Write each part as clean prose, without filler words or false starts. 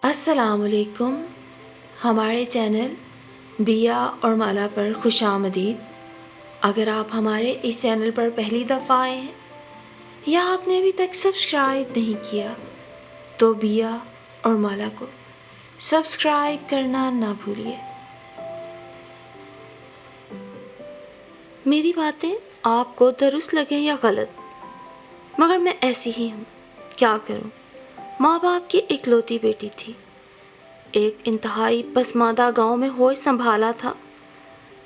अस्सलाम वालेकुम। हमारे चैनल बिया और माला पर खुशामदीद। अगर आप हमारे इस चैनल पर पहली दफ़ा आए हैं या आपने अभी तक सब्सक्राइब नहीं किया तो बिया और माला को सब्सक्राइब करना ना भूलिए। मेरी बातें आपको दुरुस्त लगें या गलत, मगर मैं ऐसी ही हूँ, क्या करूँ। माँ बाप की इकलौती बेटी थी। एक इंतहाई पसमानदा गांव में होश संभाला था,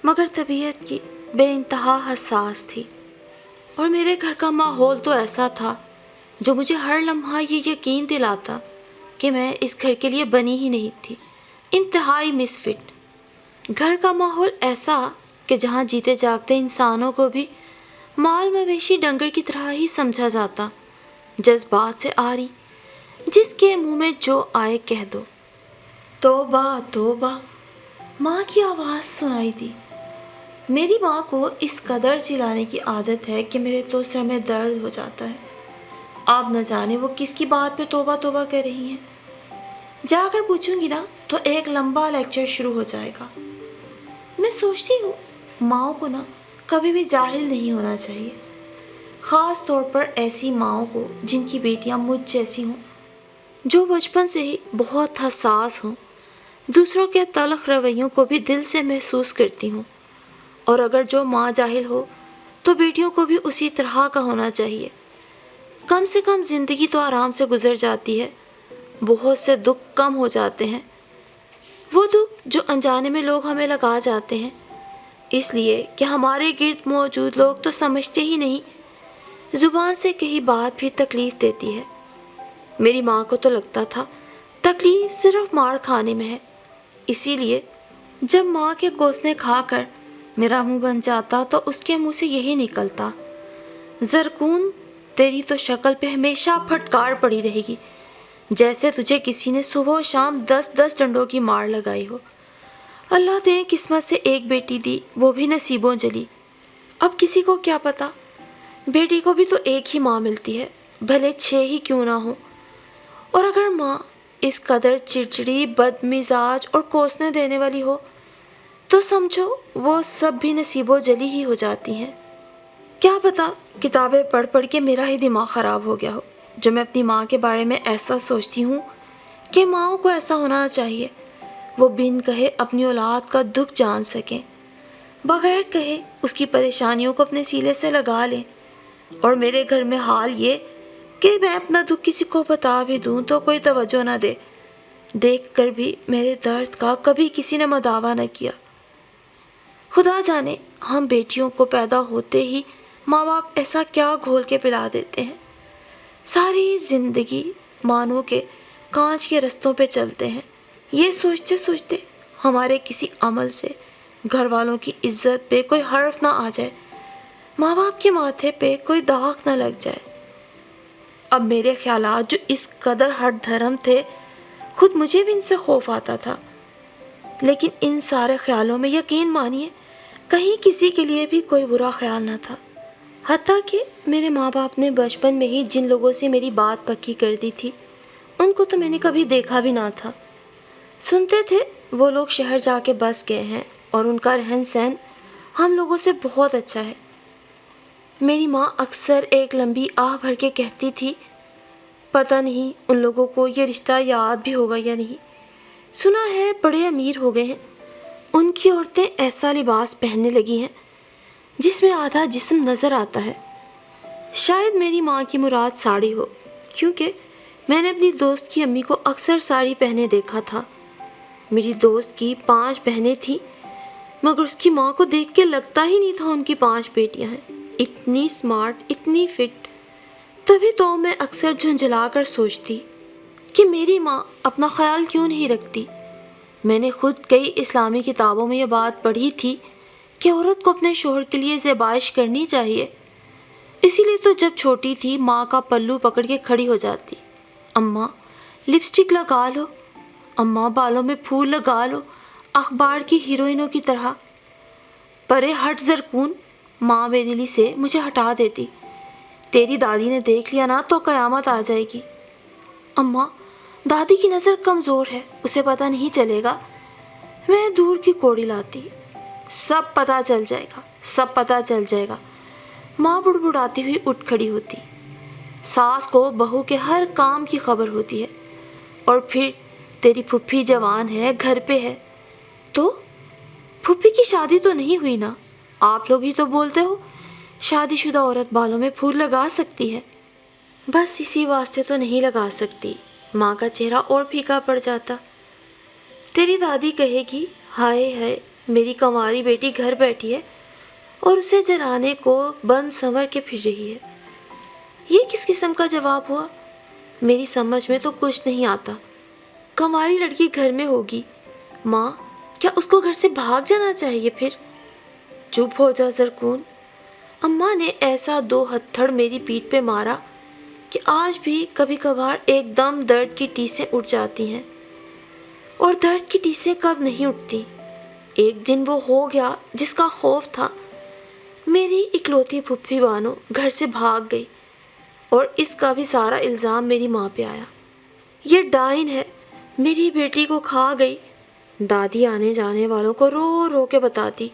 मगर तबीयत की बेइंतहा हसास थी। और मेरे घर का माहौल तो ऐसा था जो मुझे हर लम्हा ये यकीन दिलाता कि मैं इस घर के लिए बनी ही नहीं थी। इंतहाई मिसफिट। घर का माहौल ऐसा कि जहाँ जीते जागते इंसानों को भी माल मवेशी डंगर की तरह ही समझा जाता। जज्बात से आरी, जिसके मुंह में जो आए कह दो। तौबा तौबा, माँ की आवाज़ सुनाई दी। मेरी माँ को इस कदर चिल्लाने की आदत है कि मेरे तो सर में दर्द हो जाता है। आप न जाने वो किसकी बात पे तौबा तौबा कर रही हैं। जाकर पूछूंगी ना तो एक लंबा लेक्चर शुरू हो जाएगा। मैं सोचती हूँ माँओं को ना कभी भी जाहिल नहीं होना चाहिए, ख़ास तौर पर ऐसी माँओं को जिनकी बेटियाँ मुझ जैसी हों, जो बचपन से ही बहुत हसास हों, दूसरों के तल्ख रवैयों को भी दिल से महसूस करती हूँ। और अगर जो माँ जाहिल हो तो बेटियों को भी उसी तरह का होना चाहिए। कम से कम ज़िंदगी तो आराम से गुजर जाती है, बहुत से दुख कम हो जाते हैं, वो दुख जो अनजाने में लोग हमें लगा जाते हैं, इसलिए कि हमारे गिर्द मौजूद लोग तो समझते ही नहीं। ज़ुबान से कही बात भी तकलीफ़ देती है। मेरी माँ को तो लगता था तकलीफ़ सिर्फ मार खाने में है, इसीलिए जब माँ के कोसने खाकर मेरा मुंह बन जाता तो उसके मुंह से यही निकलता, ज़रकून तेरी तो शक्ल पे हमेशा फटकार पड़ी रहेगी, जैसे तुझे किसी ने सुबह शाम 10-10 डंडों की मार लगाई हो। अल्लाह ने किस्मत से एक बेटी दी, वो भी नसीबों जली। अब किसी को क्या पता, बेटी को भी तो एक ही माँ मिलती है, भले 6 ही क्यों ना हो। और अगर माँ इस कदर चिड़चिड़ी, बदमिजाज और कोसने देने वाली हो तो समझो वो सब भी नसीबों जली ही हो जाती हैं। क्या पता किताबें पढ़ पढ़ के मेरा ही दिमाग ख़राब हो गया हो, जो मैं अपनी माँ के बारे में ऐसा सोचती हूँ कि माँओं को ऐसा होना चाहिए, वो बिन कहे अपनी औलाद का दुख जान सकें, बगैर कहे उसकी परेशानियों को अपने सीले से लगा लें। और मेरे घर में हाल ये कि मैं अपना दुख किसी को बता भी दूँ तो कोई तवज्जो ना दे। देख कर भी मेरे दर्द का कभी किसी ने मदावा न किया। खुदा जाने हम बेटियों को पैदा होते ही माँ बाप ऐसा क्या घोल के पिला देते हैं। सारी ज़िंदगी मानो के कांच के रस्तों पे चलते हैं, ये सोचते सोचते हमारे किसी अमल से घर वालों की इज्जत पे कोई हर्फ ना आ जाए, माँ बाप के माथे पे कोई दाग ना लग जाए। अब मेरे ख्यालात जो इस कदर हट धर्म थे, खुद मुझे भी इनसे खौफ आता था, लेकिन इन सारे ख्यालों में यकीन मानिए कहीं किसी के लिए भी कोई बुरा ख्याल न था। हत्ता कि मेरे माँ बाप ने बचपन में ही जिन लोगों से मेरी बात पक्की कर दी थी, उनको तो मैंने कभी देखा भी ना था। सुनते थे वो लोग शहर जाके बस गए हैं और उनका रहन सहन हम लोगों से बहुत अच्छा है। मेरी माँ अक्सर एक लंबी आह भर के कहती थी, पता नहीं उन लोगों को ये रिश्ता याद भी होगा या नहीं। सुना है बड़े अमीर हो गए हैं, उनकी औरतें ऐसा लिबास पहनने लगी हैं जिसमें आधा जिस्म नज़र आता है। शायद मेरी माँ की मुराद साड़ी हो, क्योंकि मैंने अपनी दोस्त की अम्मी को अक्सर साड़ी पहने देखा था। मेरी दोस्त की 5 बहनें थीं, मगर उसकी माँ को देख के लगता ही नहीं था उनकी 5 बेटियाँ हैं। इतनी स्मार्ट, इतनी फिट। तभी तो मैं अक्सर झुंझला कर सोचती कि मेरी माँ अपना ख्याल क्यों नहीं रखती। मैंने खुद कई इस्लामी किताबों में यह बात पढ़ी थी कि औरत को अपने शोहर के लिए ज़ेबाइश करनी चाहिए। इसीलिए तो जब छोटी थी माँ का पल्लू पकड़ के खड़ी हो जाती, अम्मा लिपस्टिक लगा लो, अम्मा बालों में फूल लगा लो, अखबार की हीरोइनों की तरह। परे हट ज़रकून, माँ बेदिली से मुझे हटा देती। तेरी दादी ने देख लिया ना तो क़यामत आ जाएगी। अम्मा दादी की नज़र कमज़ोर है, उसे पता नहीं चलेगा। मैं दूर की कोड़ी लाती, सब पता चल जाएगा, सब पता चल जाएगा। माँ बुड़बुड़ाती हुई उठ खड़ी होती। सास को बहू के हर काम की खबर होती है। और फिर तेरी फुफ्फी जवान है, घर पे है। तो फुफ्फी की शादी तो नहीं हुई ना? आप लोग ही तो बोलते हो शादीशुदा औरत बालों में फूल लगा सकती है। बस इसी वास्ते तो नहीं लगा सकती। माँ का चेहरा और फीका पड़ जाता। तेरी दादी कहेगी, हाय हाय मेरी कंवारी बेटी घर बैठी है और उसे जलाने को बंद संवर के फिर रही है। ये किस किस्म का जवाब हुआ? मेरी समझ में तो कुछ नहीं आता। कंवारी लड़की घर में होगी, माँ क्या उसको घर से भाग जाना चाहिए फिर? चुप हो जा ज़रकून। अम्मा ने ऐसा 2 हथड़ मेरी पीठ पे मारा कि आज भी कभी कभार एकदम दर्द की टीसें उठ जाती हैं। और दर्द की टीसें कब नहीं उठती? एक दिन वो हो गया जिसका खौफ था। मेरी इकलौती फुफ्फी बानो घर से भाग गई और इसका भी सारा इल्ज़ाम मेरी माँ पे आया। ये डाइन है, मेरी बेटी को खा गई। दादी आने जाने वालों को रो रो के बताती।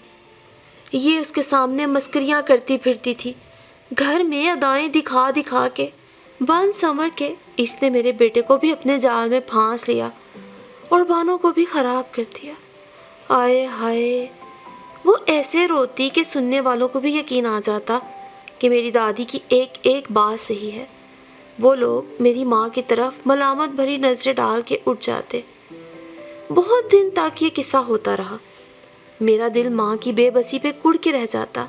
ये उसके सामने मस्करियाँ करती फिरती थी, घर में अदाएं दिखा दिखा के, बन समर के। इसने मेरे बेटे को भी अपने जाल में फांस लिया और बानों को भी ख़राब कर दिया। आए हाय, वो ऐसे रोती कि सुनने वालों को भी यकीन आ जाता कि मेरी दादी की एक एक बात सही है। वो लोग मेरी माँ की तरफ मलामत भरी नज़रें डाल के उठ जाते। बहुत दिन तक ये किस्सा होता रहा। मेरा दिल माँ की बेबसी पे कुढ़ के रह जाता।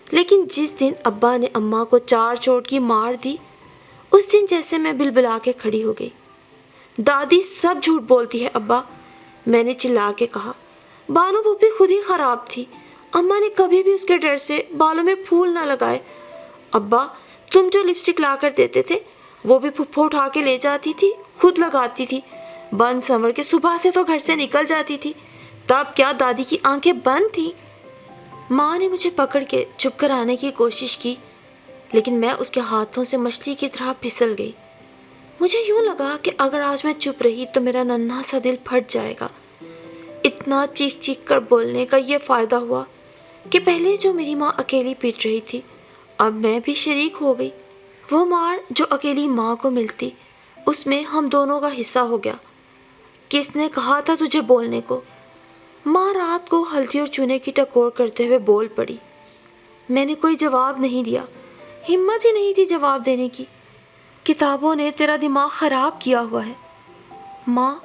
लेकिन जिस दिन अब्बा ने अम्मा को 4 चोट की मार दी, उस दिन जैसे मैं बिलबिला के खड़ी हो गई। दादी सब झूठ बोलती है अब्बा, मैंने चिल्ला के कहा। बानो पुप्पी खुद ही ख़राब थी। अम्मा ने कभी भी उसके डर से बालों में फूल ना लगाए। अब्बा तुम जो लिपस्टिक ला कर देते थे वो भी फुफ्फो उठा के ले जाती थी, खुद लगाती थी। बंद संवर के सुबह से तो घर से निकल जाती थी। तब क्या दादी की आंखें बंद थी? माँ ने मुझे पकड़ के चुप कराने की कोशिश की, लेकिन मैं उसके हाथों से मछली की तरह फिसल गई। मुझे यूँ लगा कि अगर आज मैं चुप रही तो मेरा नन्हा सा दिल फट जाएगा। इतना चीख चीख कर बोलने का ये फ़ायदा हुआ कि पहले जो मेरी माँ अकेली पीट रही थी, अब मैं भी शरीक हो गई। वो मार जो अकेली माँ को मिलती, उसमें हम दोनों का हिस्सा हो गया। किसने कहा था तुझे बोलने को? माँ रात को हल्दी और चूने की टकोर करते हुए बोल पड़ी। मैंने कोई जवाब नहीं दिया, हिम्मत ही नहीं थी जवाब देने की। किताबों ने तेरा दिमाग ख़राब किया हुआ है। माँ,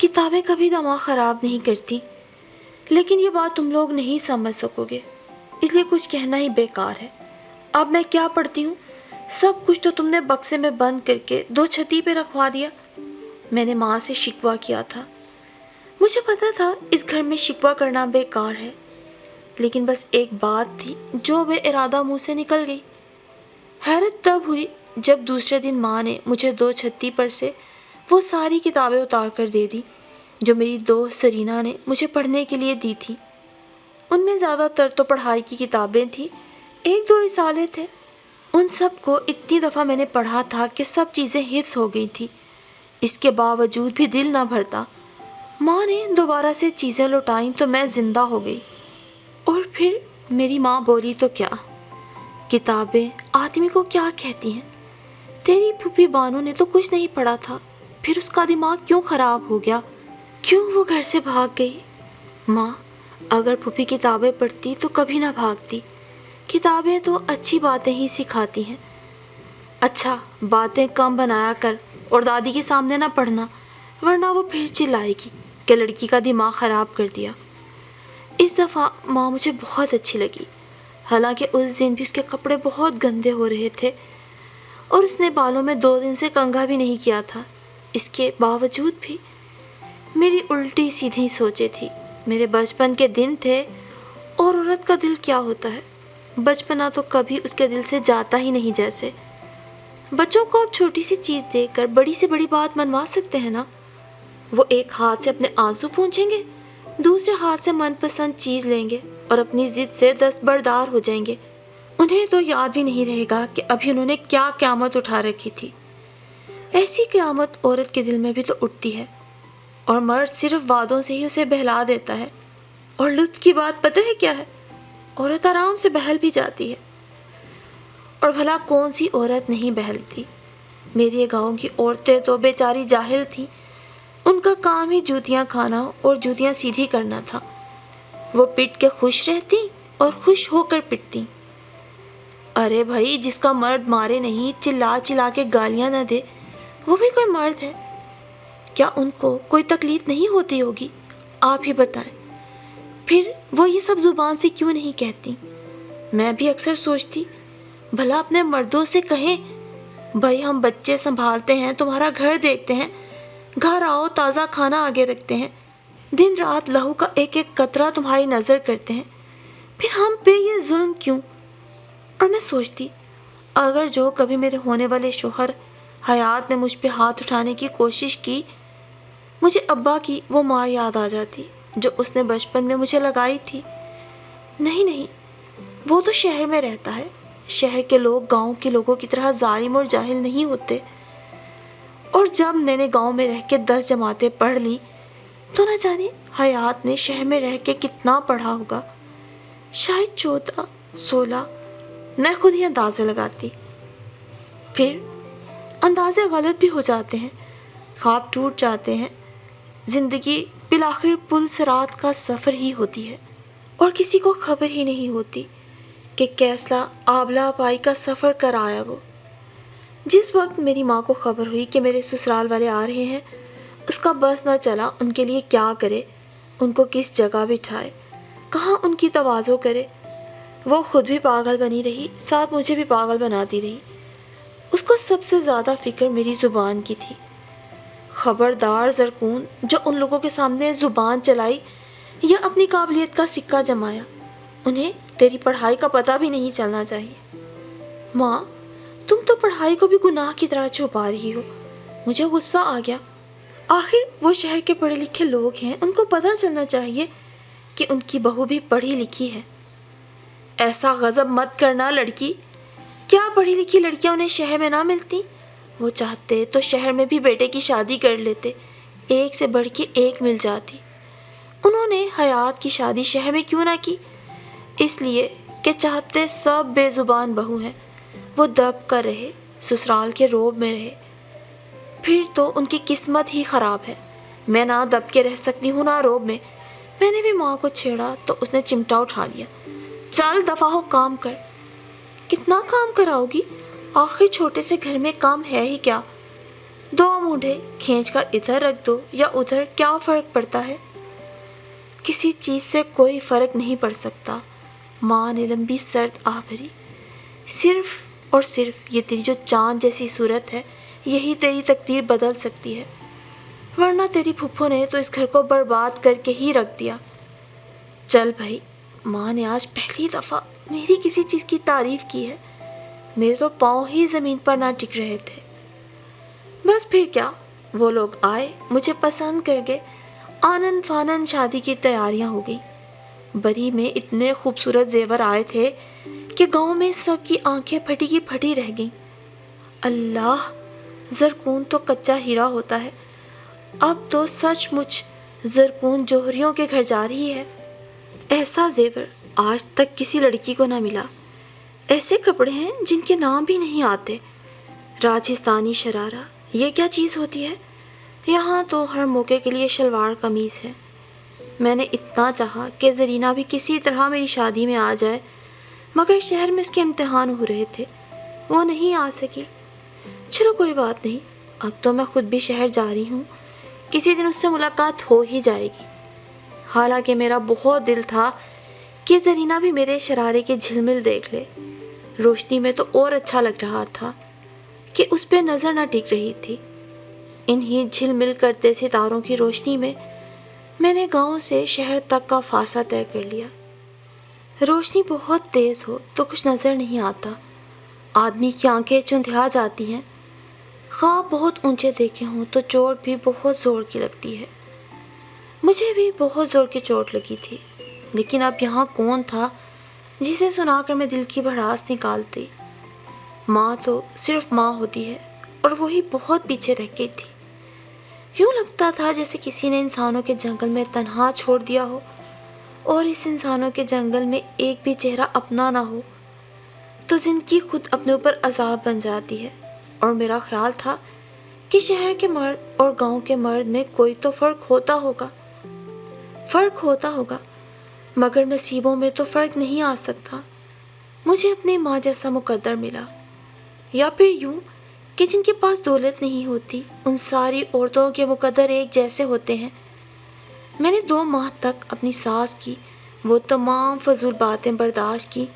किताबें कभी दिमाग ख़राब नहीं करती, लेकिन ये बात तुम लोग नहीं समझ सकोगे, इसलिए कुछ कहना ही बेकार है। अब मैं क्या पढ़ती हूँ? सब कुछ तो तुमने बक्से में बंद करके 2 छती पे रखवा दिया। मैंने माँ से शिकवा किया था। मुझे पता था इस घर में शिकवा करना बेकार है, लेकिन बस एक बात थी जो बेइरादा मुँह से निकल गई। हैरत तब हुई जब दूसरे दिन माँ ने मुझे 2 छत्ती पर से वो सारी किताबें उतार कर दे दी जो मेरी दोस्त सरीना ने मुझे पढ़ने के लिए दी थी। उनमें ज़्यादातर तो पढ़ाई की किताबें थी, 1-2 रिसाले थे। उन सब को इतनी दफ़ा मैंने पढ़ा था कि सब चीज़ें हिफ्ज़ हो गई थी। इसके बावजूद भी दिल ना भरता। माँ ने दोबारा से चीज़ें लौटाईं तो मैं ज़िंदा हो गई। और फिर मेरी माँ बोली तो क्या, किताबें आदमी को क्या कहती हैं? तेरी फूफी बानू ने तो कुछ नहीं पढ़ा था, फिर उसका दिमाग क्यों ख़राब हो गया? क्यों वो घर से भाग गई? माँ, अगर फूफी किताबें पढ़ती तो कभी ना भागती। किताबें तो अच्छी बातें ही सिखाती हैं। अच्छा, बातें कम बनाया कर और दादी के सामने ना पढ़ना, वरना वो फिर चिल्लाएगी कि लड़की का दिमाग ख़राब कर दिया। इस दफ़ा माँ मुझे बहुत अच्छी लगी। हालांकि उस दिन भी उसके कपड़े बहुत गंदे हो रहे थे और उसने बालों में 2 दिन से कंघा भी नहीं किया था। इसके बावजूद भी मेरी उल्टी सीधी सोचें थी। मेरे बचपन के दिन थे और औरत का दिल क्या होता है, बचपना तो कभी उसके दिल से जाता ही नहीं। जैसे बच्चों को आप छोटी सी चीज़ देकर बड़ी से बड़ी बात मनवा सकते हैं ना। वो एक हाथ से अपने आंसू पोंछेंगे, दूसरे हाथ से मनपसंद चीज़ लेंगे और अपनी ज़िद से दस्तबरदार हो जाएंगे। उन्हें तो याद भी नहीं रहेगा कि अभी उन्होंने क्या क़यामत उठा रखी थी। ایسی قیامت عورت کے دل میں بھی تو اٹھتی ہے، اور مرد صرف وعدوں سے ہی اسے بہلا دیتا ہے۔ اور لطف کی بات پتہ ہے کیا ہے؟ عورت آرام سے بہل بھی جاتی ہے، اور بھلا کون سی عورت نہیں بہلتی؟ میری گاؤں کی عورتیں تو بیچاری جاہل تھیں، ان کا کام ہی جوتیاں کھانا اور جوتیاں سیدھی کرنا تھا۔ وہ پٹ کے خوش رہتی اور خوش ہو کر پٹتی۔ ارے بھائی، جس کا مرد مارے نہیں، چلا چلا کے گالیاں نہ دے، وہ بھی کوئی مرد ہے؟ کیا ان کو کوئی تکلیف نہیں ہوتی ہوگی؟ آپ ہی بتائیں۔ پھر وہ یہ سب زبان سے کیوں نہیں کہتی؟ میں بھی اکثر سوچتی، بھلا اپنے مردوں سے کہیں، بھائی ہم بچے سنبھالتے ہیں، تمہارا گھر دیکھتے ہیں، گھر آؤ تازہ کھانا آگے رکھتے ہیں، دن رات لہو کا ایک ایک قطرہ تمہاری نظر کرتے ہیں، پھر ہم پہ یہ ظلم کیوں؟ اور میں سوچتی، اگر جو کبھی میرے ہونے والے شوہر حیات نے مجھ پہ ہاتھ اٹھانے کی کوشش کی، مجھے ابا کی وہ مار یاد آ جاتی جو اس نے بچپن میں مجھے لگائی تھی۔ نہیں نہیں، وہ تو شہر میں رہتا ہے، شہر کے لوگ گاؤں کے لوگوں کی طرح ظالم اور جاہل نہیں ہوتے۔ اور جب میں نے گاؤں میں رہ کے 10 جماعتیں پڑھ لی، تو نہ جانے حیات نے شہر میں رہ کے کتنا پڑھا ہوگا، شاید 14 16، میں خود ہی اندازے لگاتی۔ پھر اندازے غلط بھی ہو جاتے ہیں، خواب ٹوٹ جاتے ہیں، زندگی بالآخر پل صراط کا سفر ہی ہوتی ہے، اور کسی کو خبر ہی نہیں ہوتی کہ کیسا آبلا پائی کا سفر کر آیا وہ۔ جس وقت میری ماں کو خبر ہوئی کہ میرے سسرال والے آ رہے ہیں، اس کا بس نہ چلا ان کے لیے کیا کرے، ان کو کس جگہ بٹھائے، کہاں ان کی تواضع کرے۔ وہ خود بھی پاگل بنی رہی، ساتھ مجھے بھی پاگل بناتی رہی۔ اس کو سب سے زیادہ فکر میری زبان کی تھی۔ خبردار زرکون، جو ان لوگوں کے سامنے زبان چلائی یا اپنی قابلیت کا سکہ جمایا، انہیں تیری پڑھائی کا پتہ بھی نہیں چلنا چاہیے۔ ماں، تم تو پڑھائی کو بھی گناہ کی طرح چھپا رہی ہو۔ مجھے غصہ آ گیا۔ آخر وہ شہر کے پڑھے لکھے لوگ ہیں، ان کو پتہ چلنا چاہیے کہ ان کی بہو بھی پڑھی لکھی ہے۔ ایسا غضب مت کرنا لڑکی، کیا پڑھی لکھی لڑکیاں انہیں شہر میں نہ ملتی؟ وہ چاہتے تو شہر میں بھی بیٹے کی شادی کر لیتے، ایک سے بڑھ کے ایک مل جاتی۔ انہوں نے حیات کی شادی شہر میں کیوں نہ کی؟ اس لیے کہ چاہتے سب بے زبان بہو ہیں، وہ دب کر رہے، سسرال کے روب میں رہے۔ پھر تو ان کی قسمت ہی خراب ہے۔ میں نہ دب کے رہ سکتی ہوں نہ روب میں۔ میں نے بھی ماں کو چھیڑا تو اس نے چمٹا اٹھا لیا۔ چل دفع ہو، کام کر۔ کتنا کام کراؤ گی؟ آخر چھوٹے سے گھر میں کام ہے ہی کیا؟ 2 مونڈھے کھینچ کر ادھر رکھ دو یا ادھر، کیا فرق پڑتا ہے؟ کسی چیز سے کوئی فرق نہیں پڑ سکتا۔ ماں نے لمبی سرد آہ بھری۔ صرف اور صرف یہ تیری جو چاند جیسی صورت ہے، یہی تیری تقدیر بدل سکتی ہے، ورنہ تیری پھپھو نے تو اس گھر کو برباد کر کے ہی رکھ دیا۔ چل بھائی، ماں نے آج پہلی دفعہ میری کسی چیز کی تعریف کی ہے۔ میرے تو پاؤں ہی زمین پر نہ ٹک رہے تھے۔ بس پھر کیا، وہ لوگ آئے، مجھے پسند کر گئے، آنن فانن شادی کی تیاریاں ہو گئی۔ بری میں اتنے خوبصورت زیور آئے تھے کہ گاؤں میں سب کی آنکھیں پھٹی کی پھٹی رہ گئیں۔ اللہ، زرکون تو کچا ہیرا ہوتا ہے، اب تو سچ مچ زرکون جوہریوں کے گھر جا رہی ہے۔ ایسا زیور آج تک کسی لڑکی کو نہ ملا۔ ایسے کپڑے ہیں جن کے نام بھی نہیں آتے۔ راجستانی شرارہ، یہ کیا چیز ہوتی ہے؟ یہاں تو ہر موقع کے لیے شلوار قمیض ہے۔ میں نے اتنا چاہا کہ زرینہ بھی کسی طرح میری شادی میں آ جائے، مگر شہر میں اس کے امتحان ہو رہے تھے، وہ نہیں آ سکی۔ چلو کوئی بات نہیں، اب تو میں خود بھی شہر جا رہی ہوں، کسی دن اس سے ملاقات ہو ہی جائے گی۔ حالانکہ میرا بہت دل تھا کہ زرینہ بھی میرے شرارے کے جھلمل دیکھ لے۔ روشنی میں تو اور اچھا لگ رہا تھا کہ اس پہ نظر نہ ٹک رہی تھی۔ انہی جھلمل کرتے ستاروں کی روشنی میں نے گاؤں سے شہر تک کا فاصلہ طے کر لیا۔ روشنی بہت تیز ہو تو کچھ نظر نہیں آتا، آدمی کی آنکھیں چندھیا جاتی ہیں۔ خواب بہت اونچے دیکھے ہوں تو چوٹ بھی بہت زور کی لگتی ہے۔ مجھے بھی بہت زور کی چوٹ لگی تھی، لیکن اب یہاں کون تھا جسے سنا کر میں دل کی بھڑاس نکالتی؟ ماں تو صرف ماں ہوتی ہے، और वही बहुत पीछे रह गई थी। यूँ लगता था जैसे किसी ने इंसानों के जंगल में तन्हा छोड़ दिया हो और इस इंसानों के जंगल में एक भी चेहरा अपना ना हो तो जिंदगी खुद अपने ऊपर अजाब बन जाती है। और मेरा ख्याल था कि शहर के मर्द और गांव के मर्द में कोई तो फ़र्क होता होगा, मगर नसीबों में तो फ़र्क नहीं आ सकता। मुझे अपनी माँ जैसा मुकद्दर मिला, या फिर यूँ कि जिनके पास दौलत नहीं होती उन सारी औरतों के मुकद्दर एक जैसे होते हैं। मैंने 2 माह तक अपनी सास की वो तमाम फजूल बातें बर्दाश्त की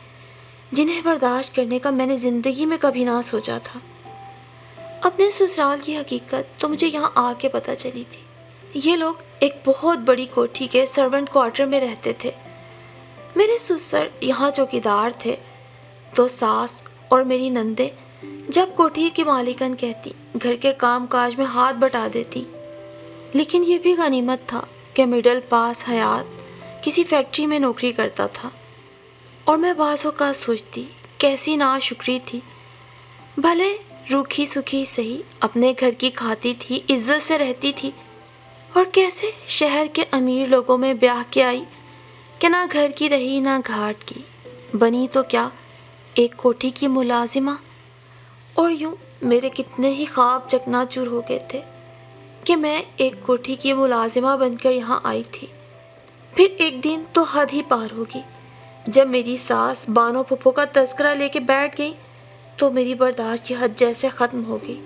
जिन्हें बर्दाश्त करने का मैंने ज़िंदगी में कभी ना सोचा था। अपने ससुराल की हकीकत तो मुझे यहाँ आके पता चली थी। ये लोग एक बहुत बड़ी कोठी के सर्वेंट क्वार्टर में रहते थे। मेरे ससुर यहाँ चौकीदार थे, तो सास और मेरी नंदे जब कोठी की मालिकन कहती घर के काम काज में हाथ बटा देती। लेकिन ये भी गनीमत था कि मिडिल पास हयात किसी फैक्ट्री में नौकरी करता था और मैं बाज़ औक़ात सोचती कैसी नाशुक्री थी। भले रूखी सुखी सही अपने घर की खाती थी, इज्जत से रहती थी, और कैसे शहर के अमीर लोगों में ब्याह के आई कि ना घर की रही ना घाट की, बनी तो क्या एक कोठी की मुलाजिमा। और यूँ मेरे कितने ही ख्वाब चकनाचूर हो गए थे कि मैं एक कोठी की मुलाजिमा बनकर यहाँ आई थी। फिर एक दिन तो हद ही पार होगी जब मेरी सास बानो फुप्पो का तस्करा लेके बैठ गई तो मेरी बर्दाश्त की हद जैसे ख़त्म हो गई।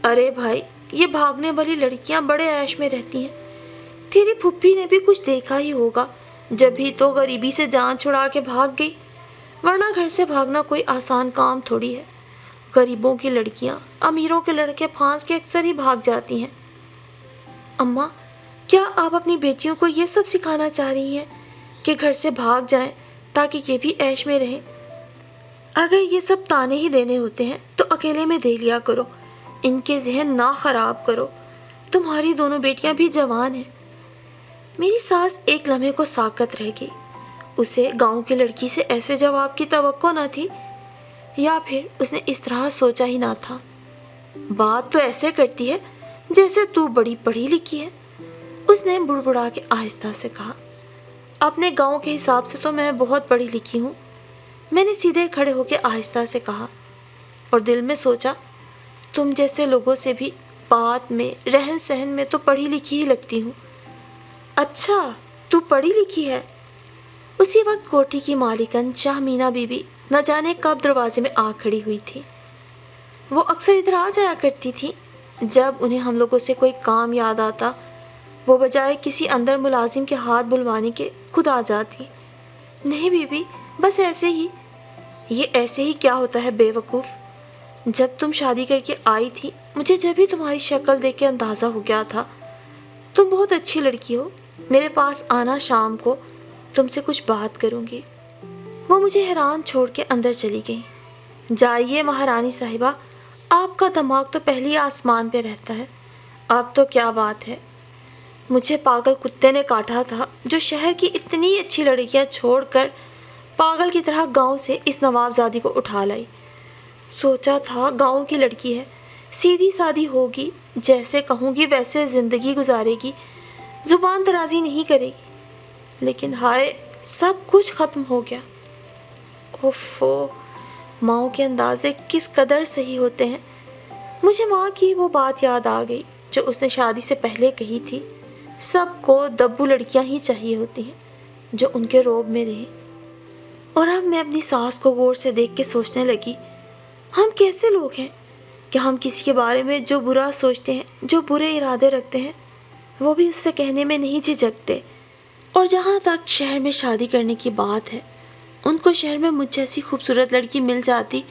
अरे भाई, ये भागने वाली लड़कियां बड़े ऐश में रहती हैं। तेरी फुप्पी ने भी कुछ देखा ही होगा, जब भी तो गरीबी से जान छुड़ा के भाग गई, वरना घर से भागना कोई आसान काम थोड़ी है। गरीबों की लड़कियां अमीरों के लड़के फांस के अक्सर ही भाग जाती हैं। अम्मा, क्या आप अपनी बेटियों को ये सब सिखाना चाह रही हैं कि घर से भाग जाएं ताकि ये भी ऐश में रहें? अगर ये सब ताने ही देने होते हैं तो अकेले में दे लिया करो, इनके जहन ना ख़राब करो। तुम्हारी दोनों बेटियां भी जवान हैं। मेरी सास एक लम्हे को साकत रह गई। उसे गांव की लड़की से ऐसे जवाब की तवक्को न थी, या फिर उसने इस तरह सोचा ही ना था। बात तो ऐसे करती है जैसे तू बड़ी पढ़ी लिखी है, उसने बुड़बुड़ा के आहिस्ता से कहा। अपने गांव के हिसाब से तो मैं बहुत पढ़ी लिखी हूँ, मैंने सीधे खड़े होकर आहिस्ता से कहा, और दिल में सोचा तुम जैसे लोगों से भी बात में रहन सहन में तो पढ़ी लिखी ही लगती हूँ। अच्छा, तू पढ़ी लिखी है? उसी वक्त कोठी की मालिकन शाहमीना बीबी न जाने कब दरवाजे में आ खड़ी हुई थी। वो अक्सर इधर आ जाया करती थी। जब उन्हें हम लोगों से कोई काम याद आता, वो बजाय किसी अंदर मुलाजिम के हाथ बुलवाने के खुद आ जाती। नहीं बीबी, बस ऐसे ही। ये ऐसे ही क्या होता है बेवकूफ़? जब तुम शादी करके आई थी, मुझे जब भी तुम्हारी शक्ल देख के अंदाज़ा हो गया था तुम बहुत अच्छी लड़की हो। मेरे पास आना शाम को, तुमसे कुछ बात करूँगी। वो मुझे हैरान छोड़ के अंदर चली गई। जाइए महारानी साहिबा, आपका दिमाग तो पहले ही आसमान पे रहता है। अब तो क्या बात है, मुझे पागल कुत्ते ने काटा था जो शहर की इतनी अच्छी लड़कियां छोड़कर पागल की तरह गांव से इस नवाबजादी को उठा लाई। सोचा था गांव की लड़की है, सीधी सादी होगी, जैसे कहूँगी वैसे ज़िंदगी गुजारेगी, ज़ुबान दराजी नहीं करेगी। लेकिन हाय, सब कुछ ख़त्म हो गया। ओफ़ो, माँओं के अंदाज़े किस कदर सही होते हैं। मुझे माँ की वो बात याद आ गई जो उसने शादी से पहले कही थी, सबको दब्बू लड़कियां ही चाहिए होती हैं जो उनके रोब में रहें। और अब मैं अपनी सास को गौर से देख के सोचने लगी, हम कैसे लोग हैं कि हम किसी के बारे में जो बुरा सोचते हैं, जो बुरे इरादे रखते हैं, वो भी उससे कहने में नहीं झिझकते। और जहाँ तक शहर में शादी करने की बात है, उनको शहर में मुझ जैसी खूबसूरत लड़की मिल जाती,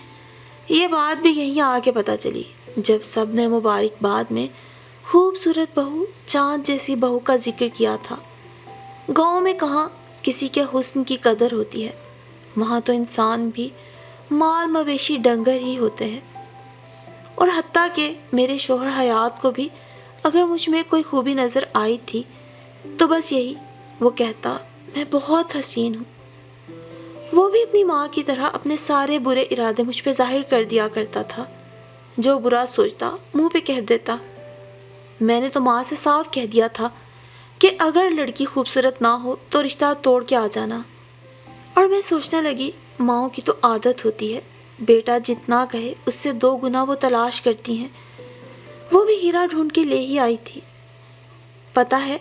ये बात भी यहीं आके पता चली जब सब ने मुबारकबाद में खूबसूरत बहू, चाँद जैसी बहू का जिक्र किया था। गाँव में कहाँ किसी के हुस्न की कदर होती है, वहाँ तो इंसान भी माल मवेशी डंगर ही होते हैं। और हत्ता कि मेरे शोहर हयात को भी अगर मुझ में कोई खूबी नज़र आई थी तो बस यही, वो कहता मैं बहुत हसीन हूँ। वो भी अपनी माँ की तरह अपने सारे बुरे इरादे मुझ पे जाहिर कर दिया करता था, जो बुरा सोचता मुंह पे कह देता। मैंने तो माँ से साफ कह दिया था कि अगर लड़की खूबसूरत ना हो तो रिश्ता तोड़ के आ जाना। और मैं सोचने लगी, माँओं की तो आदत होती है, बेटा जितना कहे उससे 2 गुना वो तलाश करती हैं। वो भी हीरा ढूंढ के ले ही आई थी। पता है,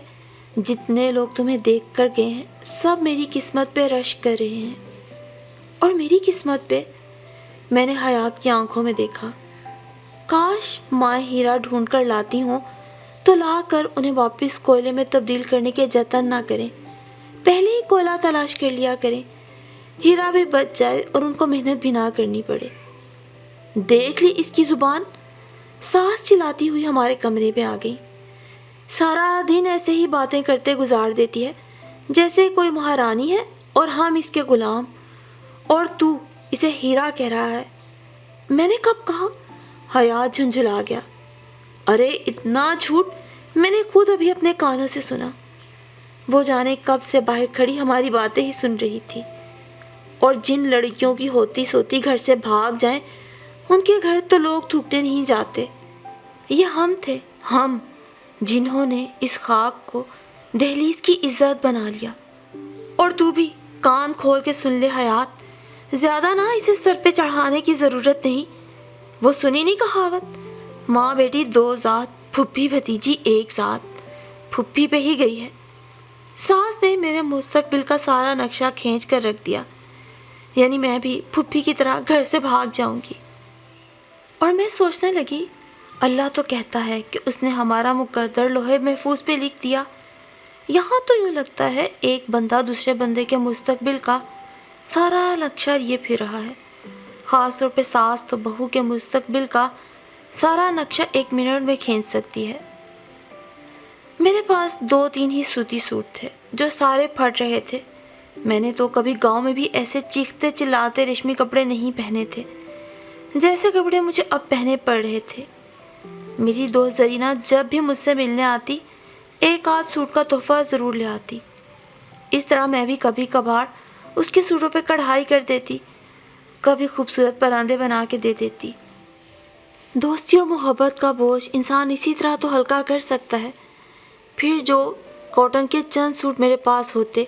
जितने लोग तुम्हें देख कर गए हैं सब मेरी किस्मत पे रश कर रहे हैं। और मेरी किस्मत पे मैंने हयात की आंखों में देखा। काश माँ हीरा ढूंढ कर लाती हों तो ला कर उन्हें वापस कोयले में तब्दील करने के जतन ना करें, पहले ही कोयला तलाश कर लिया करें। हीरा भी बच जाए और उनको मेहनत भी ना करनी पड़े। देख ली इसकी जुबान, सास चिल्लाती हुई हमारे कमरे में आ गई। सारा दिन ऐसे ही बातें करते गुजार देती है, जैसे कोई महारानी है और हम इसके गुलाम। और तू इसे हीरा कह रहा है। मैंने कब कहा? हयात झुंझुला गया। अरे इतना झूठ मैंने खुद अभी अपने कानों से सुना। वो जाने कब से बाहर खड़ी हमारी बातें ही सुन रही थी। और जिन लड़कियों की होती सोती घर से भाग जाएं, उनके घर तो लोग थूकने नहीं जाते। ये हम थे, हम जिन्होंने इस खाक को दहलीज की इज्जत बना लिया। और तू भी कान खोल के सुन ले हयात, ज्यादा ना इसे सर पे चढ़ाने की जरूरत नहीं। वो सुनी नहीं कहावत, माँ बेटी 2 जात, फुप्पी भतीजी 1 जात। फुप्पी पे ही गई है। सास ने मेरे मुस्तकबिल का सारा नक्शा खींच कर रख दिया, यानी मैं भी फुप्पी की तरह घर से भाग जाऊंगी। और मैं सोचने लगी, अल्लाह तो कहता है कि उसने हमारा मुकद्दर लोहे महफूज पे लिख दिया। यहाँ तो यूँ लगता है एक बंदा दूसरे बंदे के मुस्तकबिल का सारा नक्शा लिए फिर रहा है। ख़ास तौर पे सास तो बहू के मुस्तकबिल का सारा नक्शा 1 मिनट में खींच सकती है। मेरे पास 2-3 ही सूती सूट थे जो सारे फट रहे थे। मैंने तो कभी गांव में भी ऐसे चीखते चिल्लाते रेशमी कपड़े नहीं पहने थे जैसे कपड़े मुझे अब पहने पड़ रहे थे। मेरी दोस्त जरीना जब भी मुझसे मिलने आती 1 आध सूट का तोहफा ज़रूर ले आती। इस तरह मैं भी कभी कभार उसके सूटों पे कढ़ाई कर देती, कभी खूबसूरत परांदे बना के दे देती। दोस्ती और मोहब्बत का बोझ इंसान इसी तरह तो हल्का कर सकता है। फिर जो कॉटन के चंद सूट मेरे पास होते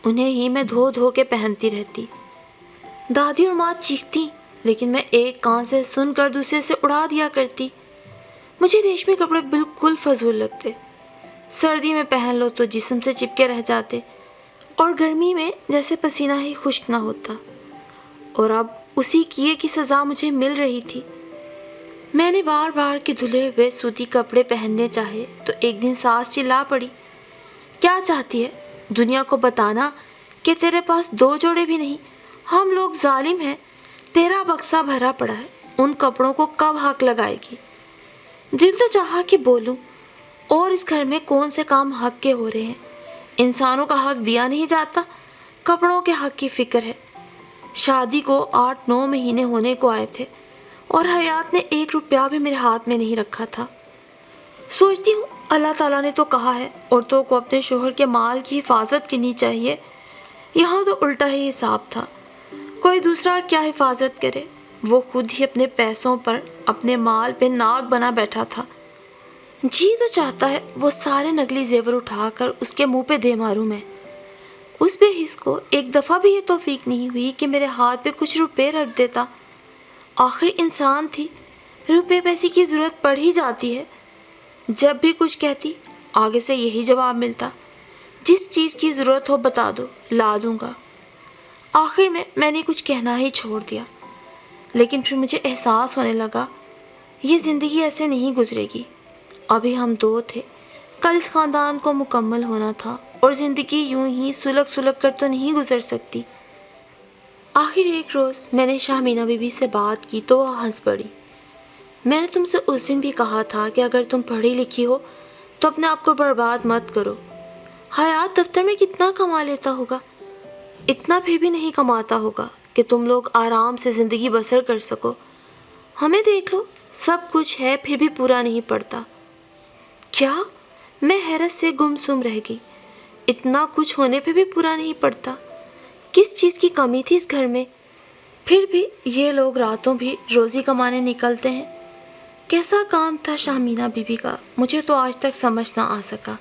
उन्हें ही मैं धो धो के पहनती रहती। दादी और माँ चीखती, लेकिन मैं एक कान से सुनकर दूसरे से उड़ा दिया करती। मुझे रेशमी कपड़े बिल्कुल फजूल लगते। सर्दी में पहन लो तो जिस्म से चिपके रह जाते और गर्मी में जैसे पसीना ही खुश्क ना होता। और अब उसी किए की सज़ा मुझे मिल रही थी। मैंने बार बार के धुले हुए सूती कपड़े पहनने चाहे तो एक दिन सास चिल्ला पड़ी, क्या चाहती है? दुनिया को बताना कि तेरे पास 2 जोड़े भी नहीं। हम लोग जालिम हैं, तेरा बक्सा भरा पड़ा है, उन कपड़ों को कब हक लगाएगी? दिल तो चाहा कि बोलूं, और इस घर में कौन से काम हक के हो रहे हैं? इंसानों का हक दिया नहीं जाता, कपड़ों के हक की फिक्र है। शादी को 8-9 महीने होने को आए थे और हयात ने 1 रुपया भी मेरे हाथ में नहीं रखा था। सोचती हूँ अल्लाह ताला ने तो कहा है औरतों को अपने शोहर के माल की हिफाजत करनी चाहिए। यहाँ तो उल्टा ही हिसाब था। कोई दूसरा क्या हिफाजत करे, वो खुद ही अपने पैसों पर अपने माल पे नाग बना बैठा था। जी तो चाहता है वो सारे नकली जेवर उठाकर उसके मुंह पे दे मारूं मैं। उस बेहिस को एक दफ़ा भी ये तौफीक नहीं हुई कि मेरे हाथ पे कुछ रुपए रख देता। आखिर इंसान थी, रुपए पैसे की ज़रूरत पड़ ही जाती है। जब भी कुछ कहती आगे से यही जवाब मिलता, जिस चीज़ की ज़रूरत हो बता दो, ला दूँगा। आखिर में मैंने कुछ कहना ही छोड़ दिया। लेकिन फिर मुझे एहसास होने लगा ये ज़िंदगी ऐसे नहीं गुजरेगी। अभी हम 2 थे, कल इस ख़ानदान को मुकम्मल होना था और ज़िंदगी यूं ही सुलग सुलग कर तो नहीं गुजर सकती। आखिर एक रोज़ मैंने शामीना बीबी से बात की तो वह हंस पड़ी। मैंने तुमसे उस दिन भी कहा था कि अगर तुम पढ़ी लिखी हो तो अपने आप को बर्बाद मत करो। हयात दफ्तर में कितना कमा लेता होगा, इतना फिर भी नहीं कमाता होगा कि तुम लोग आराम से ज़िंदगी बसर कर सको। हमें देख लो, सब कुछ है फिर भी पूरा नहीं पड़ता। क्या? मैं हैरत से गुमसुम रह गई। इतना कुछ होने पे भी पूरा नहीं पड़ता? किस चीज़ की कमी थी इस घर में? फिर भी ये लोग रातों भी रोज़ी कमाने निकलते हैं। कैसा काम था शामीना बीबी का, मुझे तो आज तक समझ ना आ सका।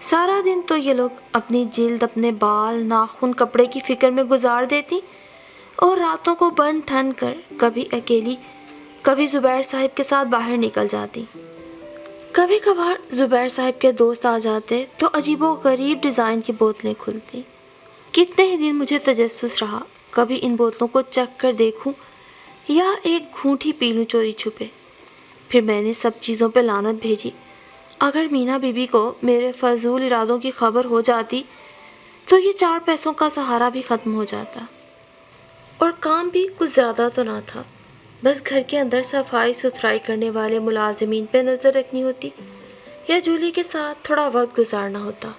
सारा दिन तो ये लोग अपनी जिल्द, अपने बाल, नाखून, कपड़े की फिक्र में गुजार देती और रातों को बन ठन कर कभी अकेली, कभी ज़ुबैर साहिब के साथ बाहर निकल जाती। कभी कभार ज़ुबैर साहिब के दोस्त आ जाते तो अजीबो गरीब डिज़ाइन की बोतलें खुलती। कितने ही दिन मुझे तजस्सुस रहा, कभी इन बोतलों को चख कर देखूं या एक घूंट ही पी लूं चोरी छुपे। फिर मैंने सब चीज़ों पे लानत भेजी। अगर मीना बीबी को मेरे फजूल इरादों की खबर हो जाती तो ये 4 पैसों का सहारा भी ख़त्म हो जाता। और काम भी कुछ ज़्यादा तो ना था, बस घर के अंदर सफाई सुथराई करने वाले मुलाजिमीन पे नज़र रखनी होती या जूली के साथ थोड़ा वक्त गुजारना होता,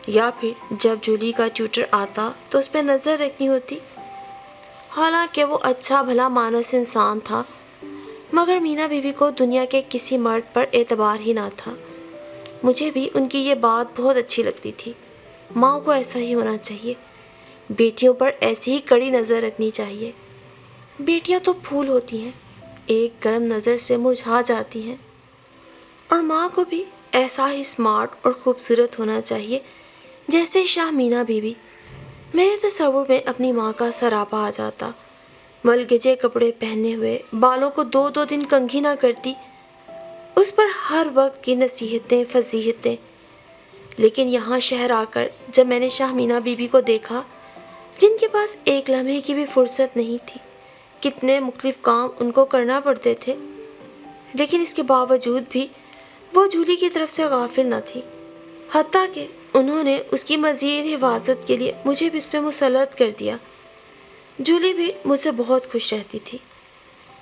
या फिर जब जूली का ट्यूटर आता तो उस पर नज़र रखनी होती। हालांकि वो अच्छा भला मानस इंसान था, मगर मीना बीबी को दुनिया के किसी मर्द पर एतबार ही ना था। मुझे भी उनकी ये बात बहुत अच्छी लगती थी। माँ को ऐसा ही होना चाहिए, बेटियों पर ऐसी ही कड़ी नज़र रखनी चाहिए। बेटियाँ तो फूल होती हैं, एक गर्म नज़र से मुरझा जाती हैं। और माँ को भी ऐसा ही स्मार्ट और ख़ूबसूरत होना चाहिए जैसे शाह मीना बीबी। मेरे तस्वुर में अपनी माँ का सरापा आ जाता। मलगजे कपड़े पहने हुए, बालों को 2-2 दिन कंघी ना करती, उस पर हर वक्त की नसीहतें, फजीहतें। लेकिन यहाँ शहर आकर जब मैंने शाह मीना बीबी को देखा, जिनके पास एक लम्हे की भी फुर्सत नहीं थी, कितने मुख्तलिफ काम उनको करना पड़ते थे, लेकिन इसके बावजूद भी वो जूली की तरफ से गाफिल न थी। हत्ता कि उन्होंने उसकी मज़ीद हिफाजत के लिए मुझे भी उस पर मुसल्लत कर दिया। जूली भी मुझसे बहुत खुश रहती थी।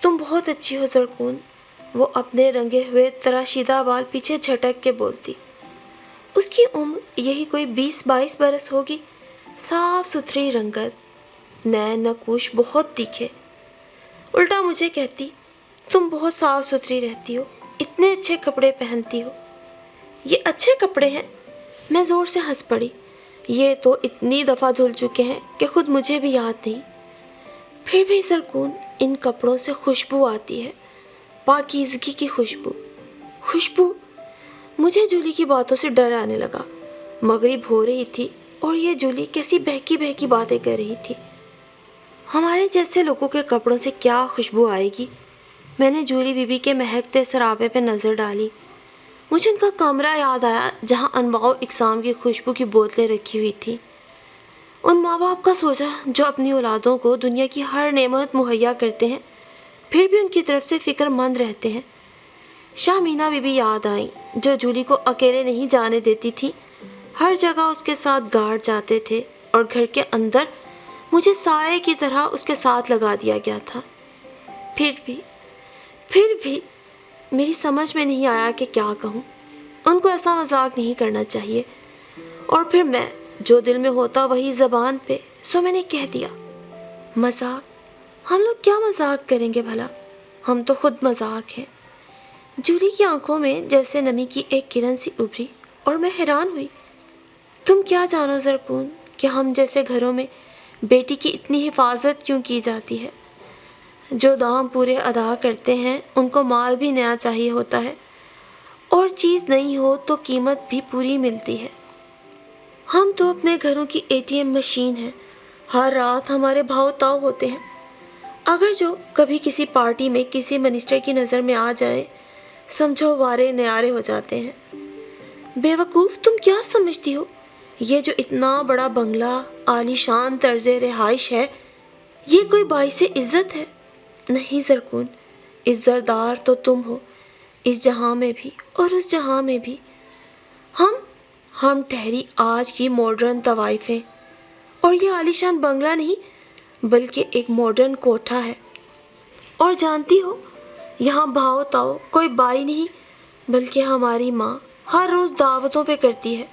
तुम बहुत अच्छी हो ज़रकून, वो अपने रंगे हुए तराशीदा बाल पीछे झटक के बोलती। उसकी उम्र यही कोई 20-22 बरस होगी। साफ सुथरी रंगत, नैन नकुश बहुत तीखे। उल्टा मुझे कहती, तुम बहुत साफ सुथरी रहती हो, इतने अच्छे कपड़े पहनती हो। ये अच्छे कपड़े हैं? मैं ज़ोर से हंस पड़ी। ये तो इतनी दफ़ा धुल चुके हैं कि खुद मुझे भी याद नहीं। फिर भी ज़रकून, इन कपड़ों से खुशबू आती है, पाकीज़गी की खुशबू। खुशबू? मुझे जूली की बातों से डर आने लगा। मगरिब हो रही थी और ये जूली कैसी बहकी बहकी बातें कर रही थी। हमारे जैसे लोगों के कपड़ों से क्या खुशबू आएगी? मैंने जूली बीबी के महकते सराबे पे नज़र डाली। मुझे उनका कमरा याद आया जहाँ अनवाउ इकसाम की खुशबू की बोतलें रखी हुई थी। उन माँ बाप का सोचा जो अपनी औलादों को दुनिया की हर नेमत मुहैया करते हैं, फिर भी उनकी तरफ से फ़िक्रमंद रहते हैं। शाह मीना बीबी याद आई जो जूली को अकेले नहीं जाने देती थी, हर जगह उसके साथ गार्ड जाते थे और घर के अंदर मुझे साए की तरह उसके साथ लगा दिया गया था। फिर भी मेरी समझ में नहीं आया कि क्या कहूँ। उनको ऐसा मजाक नहीं करना चाहिए। और फिर मैं, जो दिल में होता वही ज़बान पे, सो मैंने कह दिया। मजाक? हम लोग क्या मजाक करेंगे भला? हम तो खुद मजाक हैं। जूली की आंखों में जैसे नमी की एक किरण सी उभरी और मैं हैरान हुई। तुम क्या जानो ज़रकून कि हम जैसे घरों में बेटी की इतनी हिफाजत क्यों की जाती है। जो दाम पूरे अदा करते हैं उनको माल भी नया चाहिए होता है, और चीज़ नहीं हो तो कीमत भी पूरी मिलती है। हम तो अपने घरों की ATM मशीन है। हर रात हमारे भाव ताव होते हैं। अगर जो कभी किसी पार्टी में किसी मिनिस्टर की नज़र में आ जाए, समझो वारे न्यारे हो जाते हैं। बेवकूफ़, तुम क्या समझती हो? ये जो इतना बड़ा बंगला, आलीशान तर्ज़े रिहाइश है, ये कोई बाइसे इज़्ज़त है? नहीं ज़रकून, इज़्ज़तदार तो तुम हो, इस जहाँ में भी और उस जहाँ में भी। हम ठहरी आज की मॉडर्न तवाइफें, और ये आलीशान बंगला नहीं बल्कि एक मॉडर्न कोठा है। और जानती हो, यहाँ भाव ताओ कोई बाई नहीं बल्कि हमारी माँ हर रोज़ दावतों पे करती है।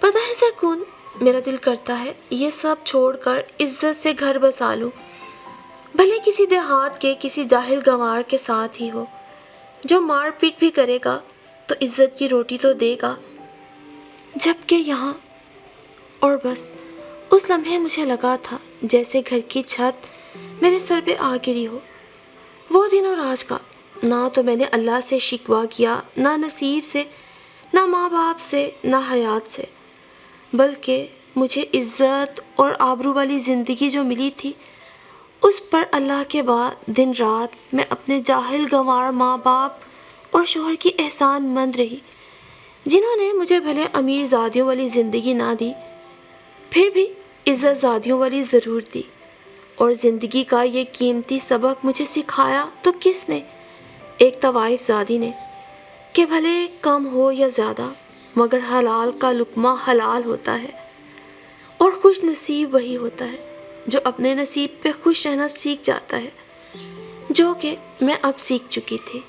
पता है ज़रकून, मेरा दिल करता है ये सब छोड़कर इज्जत से घर बसा लूँ, भले किसी देहात के किसी जाहिल गंवार के साथ ही हो, जो मार पीट भी करेगा तो इज्जत की रोटी तो देगा। जबकि यहाँ, और बस उस लम्हे मुझे लगा था जैसे घर की छत मेरे सर पे आ गिरी हो। वो दिन और आज का نہ تو میں نے اللہ سے شکوہ کیا، نہ نصیب سے، نہ ماں باپ سے، نہ حیات سے، بلکہ مجھے عزت اور آبرو والی زندگی جو ملی تھی اس پر اللہ کے بعد دن رات میں اپنے جاہل گنوار ماں باپ اور شوہر کی احسان مند رہی، جنہوں نے مجھے بھلے امیر زادیوں والی زندگی نہ دی، پھر بھی عزت زادیوں والی ضرور دی۔ اور زندگی کا یہ قیمتی سبق مجھے سکھایا تو کس نے؟ ایک طوائف زادی نے، کہ بھلے کم ہو یا زیادہ مگر حلال کا لقمہ حلال ہوتا ہے، اور خوش نصیب وہی ہوتا ہے جو اپنے نصیب پہ خوش رہنا سیکھ جاتا ہے، جو کہ میں اب سیکھ چکی تھی۔